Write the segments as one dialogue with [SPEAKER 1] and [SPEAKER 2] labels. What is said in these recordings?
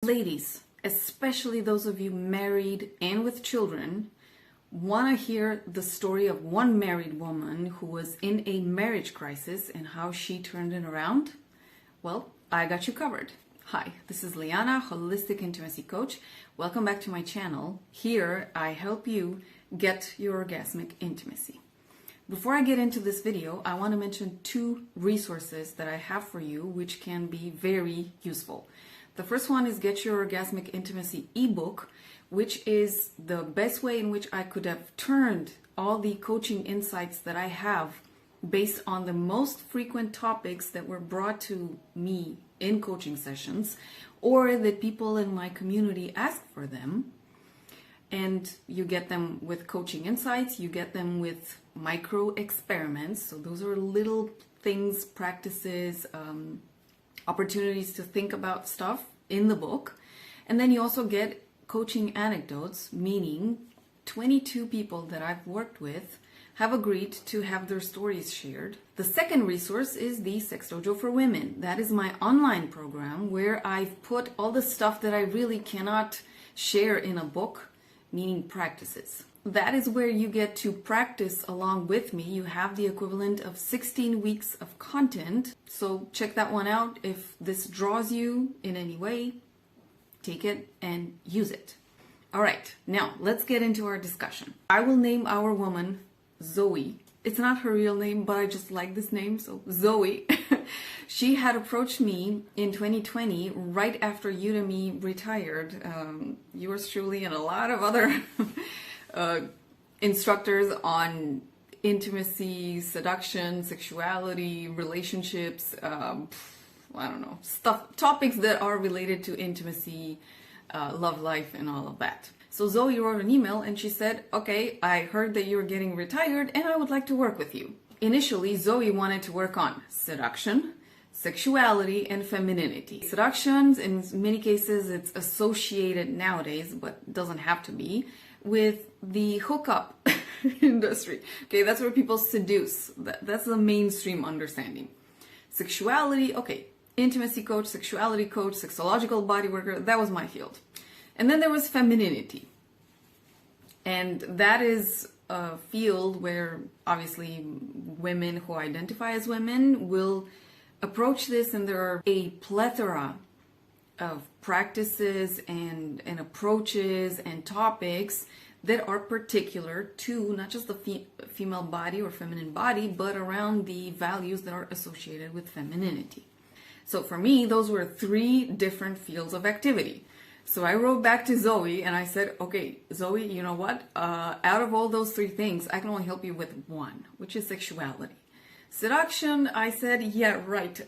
[SPEAKER 1] Ladies, especially those of you married and with children, want to hear the story of one married woman who was in a marriage crisis and how she turned it around? Well, I got you covered. Hi, this is Liana, Holistic Intimacy Coach. Welcome back to my channel. Here, I help you get your orgasmic intimacy. Before I get into this video, I want to mention two resources that I have for you which can be very useful. The first one is Get Your Orgasmic Intimacy ebook, which is the best way in which I could have turned all the coaching insights that I have based on the most frequent topics that were brought to me in coaching sessions or that people in my community ask for them. And you get them with coaching insights, you get them with micro experiments. So those are little things, practices, opportunities to think about stuff in the book. And then you also get coaching anecdotes, meaning 22 people that I've worked with have agreed to have their stories shared. The second resource is the Sex Dojo for Women. That is my online program where I've put all the stuff that I really cannot share in a book, meaning practices. That is where you get to practice along with me. You have the equivalent of 16 weeks of content. So check that one out. If this draws you in any way, take it and use it. All right, now let's get into our discussion. I will name our woman Zoe. It's not her real name, but I just like this name, so Zoe. She had approached me in 2020, right after Udemy retired. Yours truly and a lot of other instructors on intimacy, seduction, sexuality, relationships, I don't know, topics that are related to intimacy, love life, and all of that. So Zoe wrote an email and she said, okay, I heard that you're getting retired and I would like to work with you. Initially, Zoe wanted to work on seduction, sexuality, and femininity. Seduction, in many cases, it's associated nowadays, but doesn't have to be, with the hookup industry. Okay, that's where people seduce. That's the mainstream understanding. Sexuality, okay, intimacy coach, sexuality coach, sexological body worker, that was my field. And then there was femininity. And that is a field where obviously women who identify as women will approach this, and there are a plethora of practices and approaches and topics that are particular to not just the female body or feminine body, but around the values that are associated with femininity. So for me, those were three different fields of activity. So I wrote back to Zoe and I said, okay, Zoe, you know what? Out of all those three things, I can only help you with one, which is sexuality. Seduction, I said, yeah, right.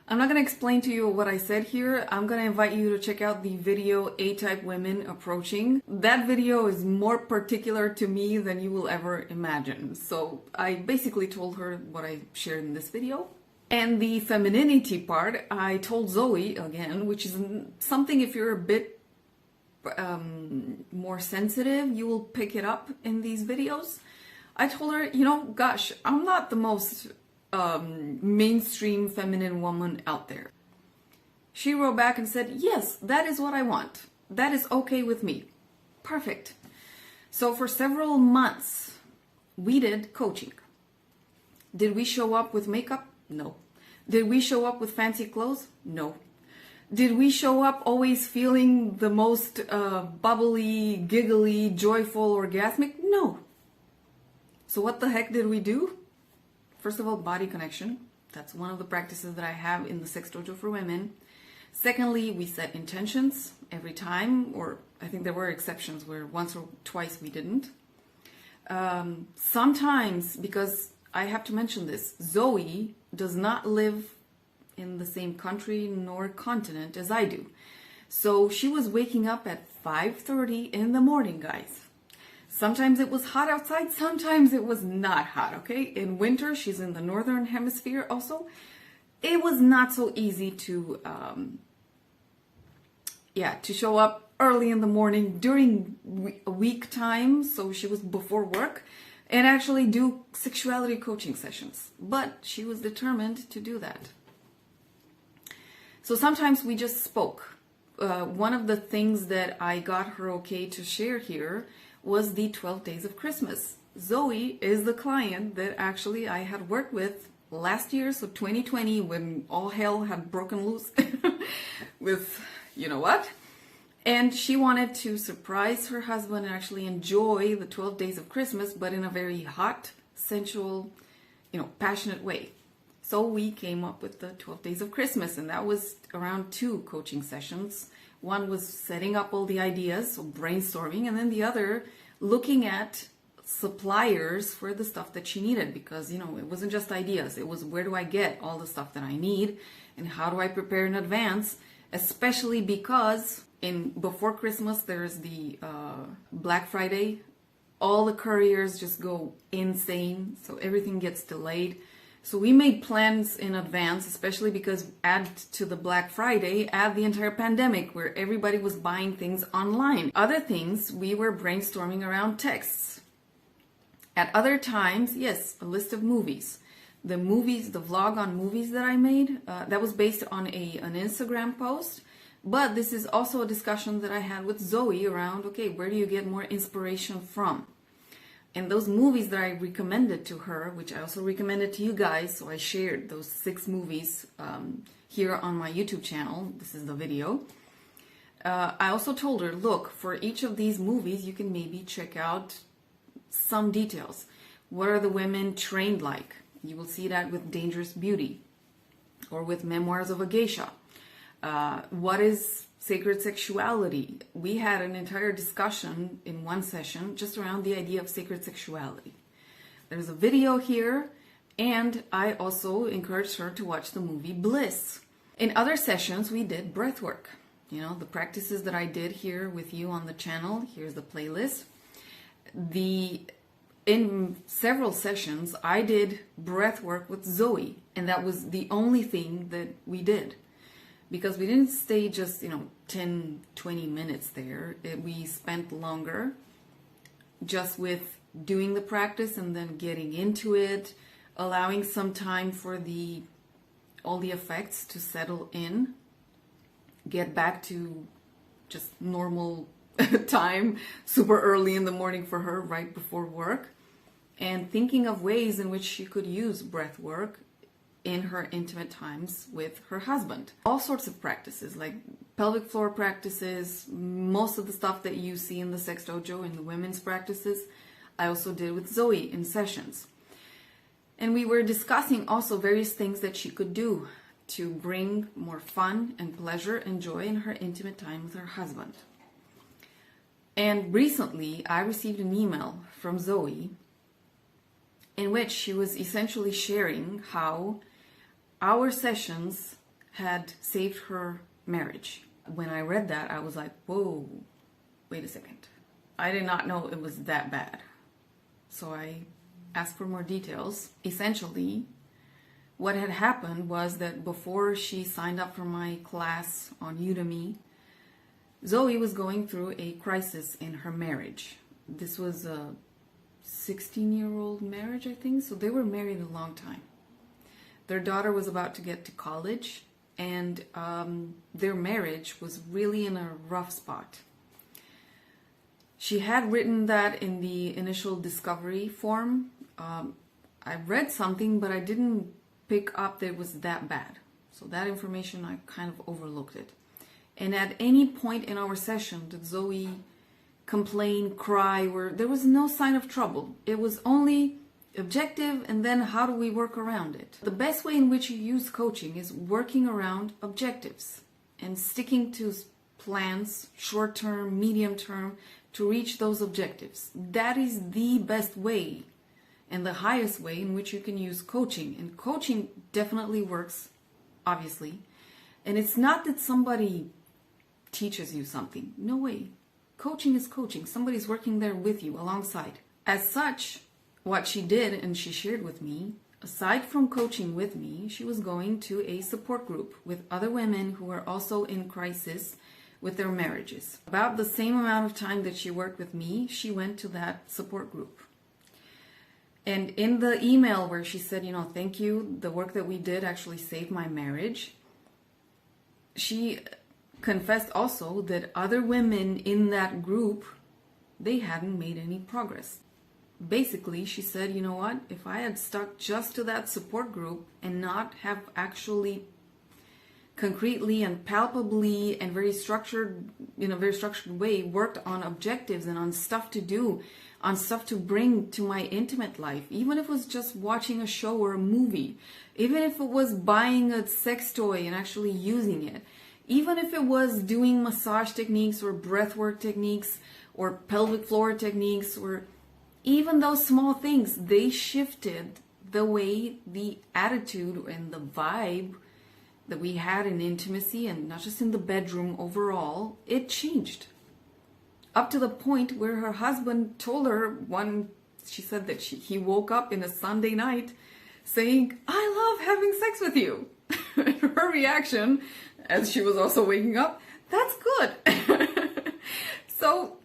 [SPEAKER 1] I'm not going to explain to you what I said here. I'm going to invite you to check out the video A-Type Women Approaching. That video is more particular to me than you will ever imagine. So I basically told her what I shared in this video. And the femininity part, I told Zoe, again, which is something if you're a bit more sensitive, you will pick it up in these videos. I told her, you know, gosh, I'm not the most mainstream feminine woman out there. She wrote back and said, yes, that is what I want. That is okay with me. Perfect. So for several months, we did coaching. Did we show up with makeup? No. Did we show up with fancy clothes? No. Did we show up always feeling the most bubbly, giggly, joyful, orgasmic? No. So what the heck did we do? First of all, body connection. That's one of the practices that I have in the Sex Dojo for Women. Secondly, we set intentions every time, or I think there were exceptions where once or twice we didn't. Sometimes, because I have to mention this, Zoe does not live in the same country nor continent as I do. So she was waking up at 5:30 in the morning, guys. Sometimes it was hot outside, sometimes it was not hot, okay? In winter, she's in the northern hemisphere also. It was not so easy to show up early in the morning during week time, so she was before work, and actually do sexuality coaching sessions. But she was determined to do that. So sometimes we just spoke. one of the things that I got her okay to share here was the 12 days of Christmas. Zoe is the client that actually I had worked with last year, so 2020, when all hell had broken loose with you know what. And she wanted to surprise her husband and actually enjoy the 12 days of Christmas, but in a very hot, sensual, passionate way. So we came up with the 12 days of Christmas, and that was around 2 coaching sessions. One was setting up all the ideas, so brainstorming, and then the other looking at suppliers for the stuff that she needed, because it wasn't just ideas. It was, where do I get all the stuff that I need, and how do I prepare in advance, especially because before Christmas there's the Black Friday. All the couriers just go insane, so everything gets delayed. So we made plans in advance, especially because add to the Black Friday, add the entire pandemic where everybody was buying things online. Other things, we were brainstorming around texts. At other times, yes, a list of movies. The vlog on movies that I made, that was based on an Instagram post. But this is also a discussion that I had with Zoe around, okay, where do you get more inspiration from? And those movies that I recommended to her, which I also recommended to you guys, so I shared those 6 movies here on my YouTube channel. This is the video. I also told her, look, for each of these movies, you can maybe check out some details. What are the women trained like? You will see that with Dangerous Beauty or with Memoirs of a Geisha. What is sacred sexuality? We had an entire discussion in one session just around the idea of sacred sexuality. There's a video here, and I also encouraged her to watch the movie Bliss. In other sessions, we did breathwork. The practices that I did here with you on the channel. Here's the playlist. In several sessions, I did breathwork with Zoe, and that was the only thing that we did. Because we didn't stay just, 10, 20 minutes there. We spent longer just with doing the practice and then getting into it, allowing some time for all the effects to settle in, get back to just normal time, super early in the morning for her, right before work, and thinking of ways in which she could use breath work in her intimate times with her husband. All sorts of practices, like pelvic floor practices, most of the stuff that you see in the Sex Dojo in the women's practices, I also did with Zoe in sessions. And we were discussing also various things that she could do to bring more fun and pleasure and joy in her intimate time with her husband. And recently, I received an email from Zoe in which she was essentially sharing how our sessions had saved her marriage. When I read that, I was like, whoa, wait a second. I did not know it was that bad. So I asked for more details. Essentially, what had happened was that before she signed up for my class on Udemy, Zoe was going through a crisis in her marriage. This was a 16-year-old marriage, I think. So they were married a long time. Their daughter was about to get to college, and their marriage was really in a rough spot. She had written that in the initial discovery form. I read something, but I didn't pick up that it was that bad. So that information, I kind of overlooked it. And at any point in our session did Zoe complain, cry, there was no sign of trouble. It was only objective, and then how do we work around it? The best way in which you use coaching is working around objectives and sticking to plans, short term, medium term, to reach those objectives. That is the best way and the highest way in which you can use coaching. And coaching definitely works, obviously. And it's not that somebody teaches you something. No way. Coaching is coaching. Somebody's working there with you alongside. As such, what she did, and she shared with me, aside from coaching with me, she was going to a support group with other women who were also in crisis with their marriages. About the same amount of time that she worked with me, she went to that support group. And in the email where she said, thank you, the work that we did actually saved my marriage, she confessed also that other women in that group, they hadn't made any progress. Basically, she said, you know what, if I had stuck just to that support group and not have actually concretely and palpably and very structured, in a very structured way, worked on objectives and on stuff to do, on stuff to bring to my intimate life, even if it was just watching a show or a movie, even if it was buying a sex toy and actually using it, even if it was doing massage techniques or breathwork techniques or pelvic floor techniques, or even those small things, they shifted the way, the attitude and the vibe that we had in intimacy, and not just in the bedroom overall. It changed. Up to the point where her husband told her she said that he woke up in a Sunday night saying, I love having sex with you. And her reaction, as she was also waking up, that's good. So,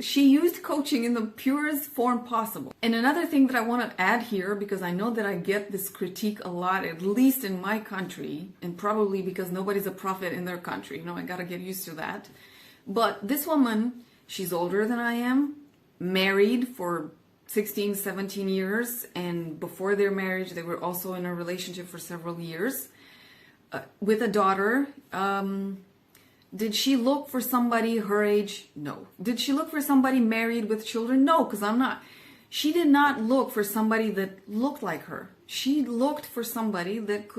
[SPEAKER 1] she used coaching in the purest form possible. And another thing that I want to add here, because I know that I get this critique a lot, at least in my country, and probably because nobody's a prophet in their country. I gotta get used to that. But this woman, she's older than I am, married for 16, 17 years, and before their marriage, they were also in a relationship for several years, with a daughter. Did she look for somebody her age? No. Did she look for somebody married with children? No, because I'm not. She did not look for somebody that looked like her. She looked for somebody that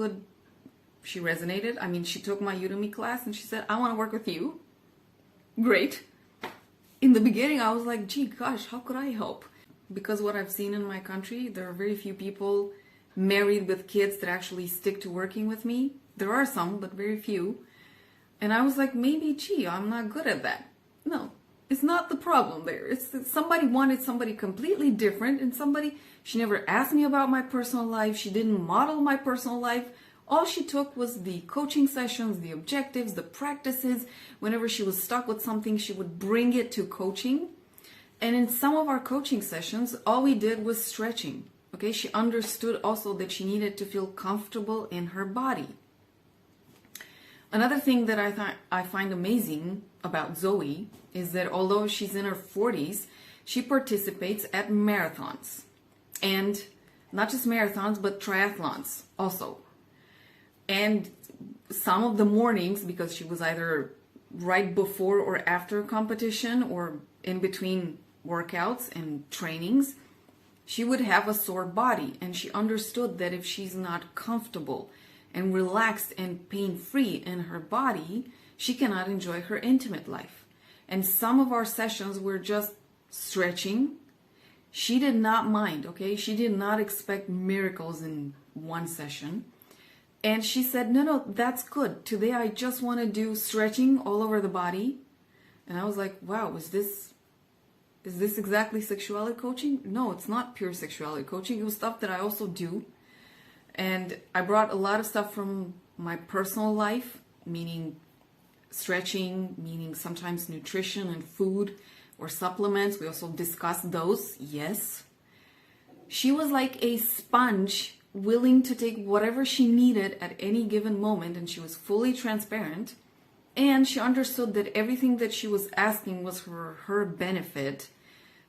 [SPEAKER 1] she resonated. I mean, she took my Udemy class and she said, I want to work with you. Great. In the beginning, I was like, gee, gosh, how could I help? Because what I've seen in my country, there are very few people married with kids that actually stick to working with me. There are some, but very few. And I was like, maybe, gee, I'm not good at that. No, it's not the problem there. It's that somebody wanted somebody completely different, and she never asked me about my personal life. She didn't model my personal life. All she took was the coaching sessions, the objectives, the practices. Whenever she was stuck with something, she would bring it to coaching. And in some of our coaching sessions, all we did was stretching. Okay, she understood also that she needed to feel comfortable in her body. Another thing that I find amazing about Zoe is that although she's in her 40s, she participates at marathons. And not just marathons, but triathlons also. And some of the mornings, because she was either right before or after competition or in between workouts and trainings, she would have a sore body. And she understood that if she's not comfortable and relaxed and pain-free in her body, she cannot enjoy her intimate life. And some of our sessions were just stretching. She did not mind, okay? She did not expect miracles in one session. And she said, no, that's good. Today I just want to do stretching all over the body. And I was like, wow, is this exactly sexuality coaching? No, it's not pure sexuality coaching. It was stuff that I also do. And I brought a lot of stuff from my personal life, meaning stretching, meaning sometimes nutrition and food or supplements. We also discussed those, yes. She was like a sponge, willing to take whatever she needed at any given moment, and she was fully transparent. And she understood that everything that she was asking was for her benefit,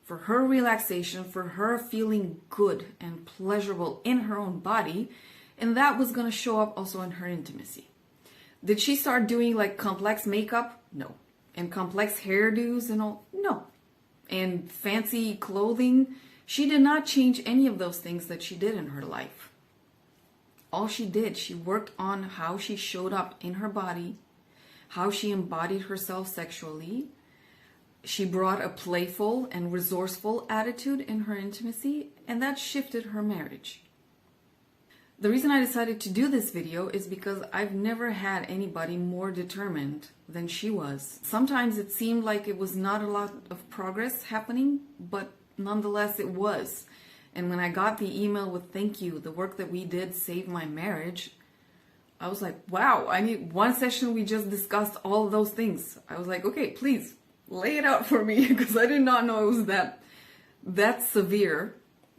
[SPEAKER 1] for her relaxation, for her feeling good and pleasurable in her own body, and that was going to show up also in her intimacy. Did she start doing like complex makeup? No. And complex hairdos and all? No. And fancy clothing? She did not change any of those things that she did in her life. All she did, she worked on how she showed up in her body, how she embodied herself sexually. She brought a playful and resourceful attitude in her intimacy, and that shifted her marriage. The reason I decided to do this video is because I've never had anybody more determined than she was. Sometimes it seemed like it was not a lot of progress happening, but nonetheless it was. And when I got the email with thank you, the work that we did saved my marriage, I was like, wow, I need one session. We just discussed all of those things. I was like, okay, please lay it out for me, because I did not know it was that severe.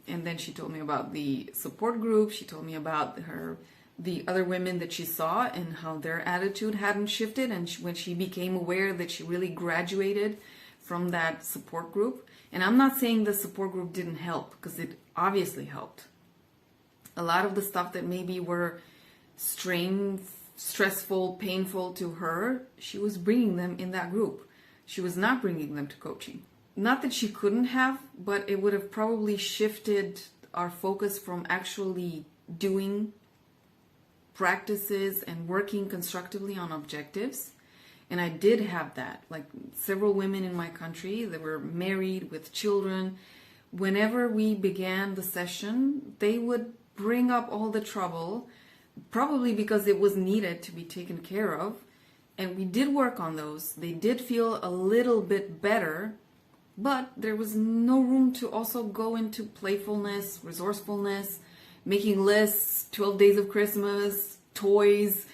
[SPEAKER 1] And then she told me about the support group. She told me about her the other women that she saw and how their attitude hadn't shifted, and when she became aware that she really graduated from that support group. And I'm not saying the support group didn't help, because it obviously helped. A lot of the stuff that maybe were stressful, painful to her, she was bringing them in that group. She was not bringing them to coaching. Not that she couldn't have, but it would have probably shifted our focus from actually doing practices and working constructively on objectives. And I did have that, like several women in my country that were married with children. Whenever we began the session, they would bring up all the trouble, probably because it was needed to be taken care of. And we did work on those. They did feel a little bit better, but there was no room to also go into playfulness, resourcefulness, making lists, 12 days of Christmas, toys,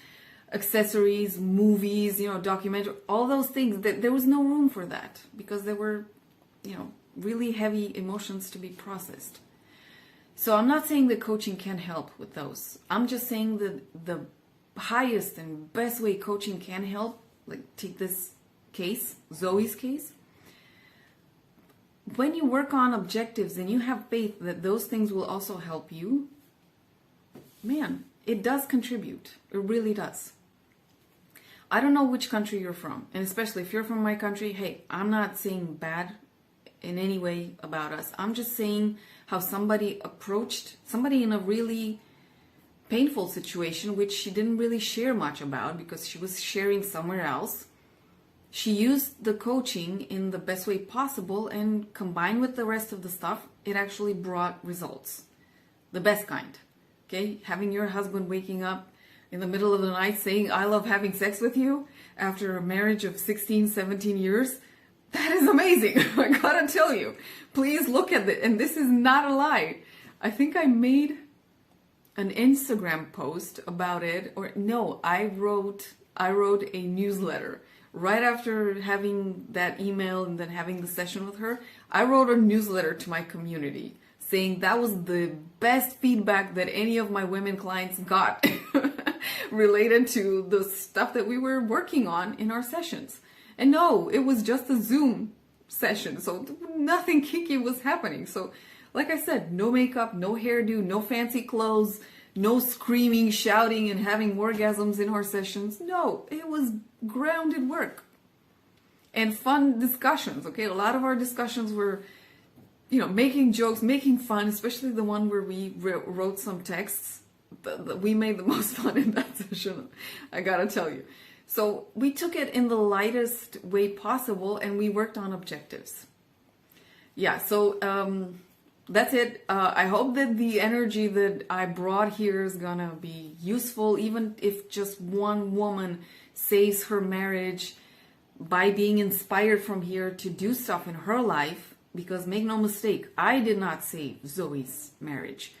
[SPEAKER 1] accessories, movies, documentary, all those things. There was no room for that because there were, really heavy emotions to be processed. So I'm not saying that coaching can help with those. I'm just saying that the highest and best way coaching can help, like take this case, Zoe's case. When you work on objectives and you have faith that those things will also help you, man, it does contribute. It really does. I don't know which country you're from, and especially if you're from my country, hey, I'm not saying bad in any way about us. I'm just saying how somebody approached somebody in a really painful situation, which she didn't really share much about because she was sharing somewhere else. She used the coaching in the best way possible, and combined with the rest of the stuff, it actually brought results. The best kind. Okay? Having your husband waking up in the middle of the night saying, I love having sex with you after a marriage of 16, 17 years, that is amazing. I gotta tell you. Please look at it. And this is not a lie. I think I made an Instagram post about it, or no, I wrote a newsletter. Right after having that email and then having the session with her, I wrote a newsletter to my community saying that was the best feedback that any of my women clients got related to the stuff that we were working on in our sessions. And no, it was just a Zoom session, so nothing kinky was happening. So like I said, no makeup, no hairdo, no fancy clothes, no screaming, shouting, and having orgasms in our sessions. No, it was grounded work and fun discussions. Okay, a lot of our discussions were, making jokes, making fun, especially the one where we wrote some texts. We made the most fun in that session, I gotta tell you. So we took it in the lightest way possible, and we worked on objectives. Yeah, so that's it. I hope that the energy that I brought here is gonna be useful, even if just one woman saves her marriage by being inspired from here to do stuff in her life. Because make no mistake, I did not save Zoe's marriage.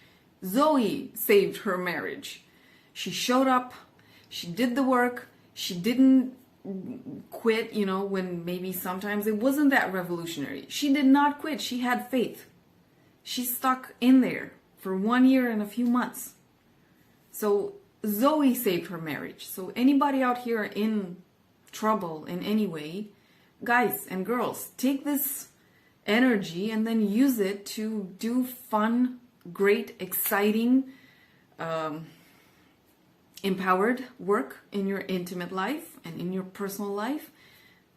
[SPEAKER 1] Zoe saved her marriage. She showed up, she did the work, she didn't quit, when maybe sometimes it wasn't that revolutionary. She did not quit, she had faith. She stuck in there for 1 year and a few months. So Zoe saved her marriage. So anybody out here in trouble in any way, guys and girls, take this energy and then use it to do fun, great, exciting, empowered work in your intimate life and in your personal life.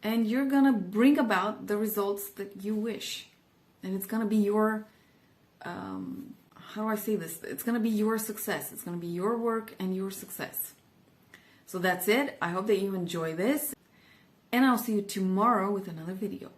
[SPEAKER 1] And you're gonna bring about the results that you wish. And it's gonna be your how do I say this? It's going to be your success. It's going to be your work and your success. So that's it. I hope that you enjoy this, and I'll see you tomorrow with another video.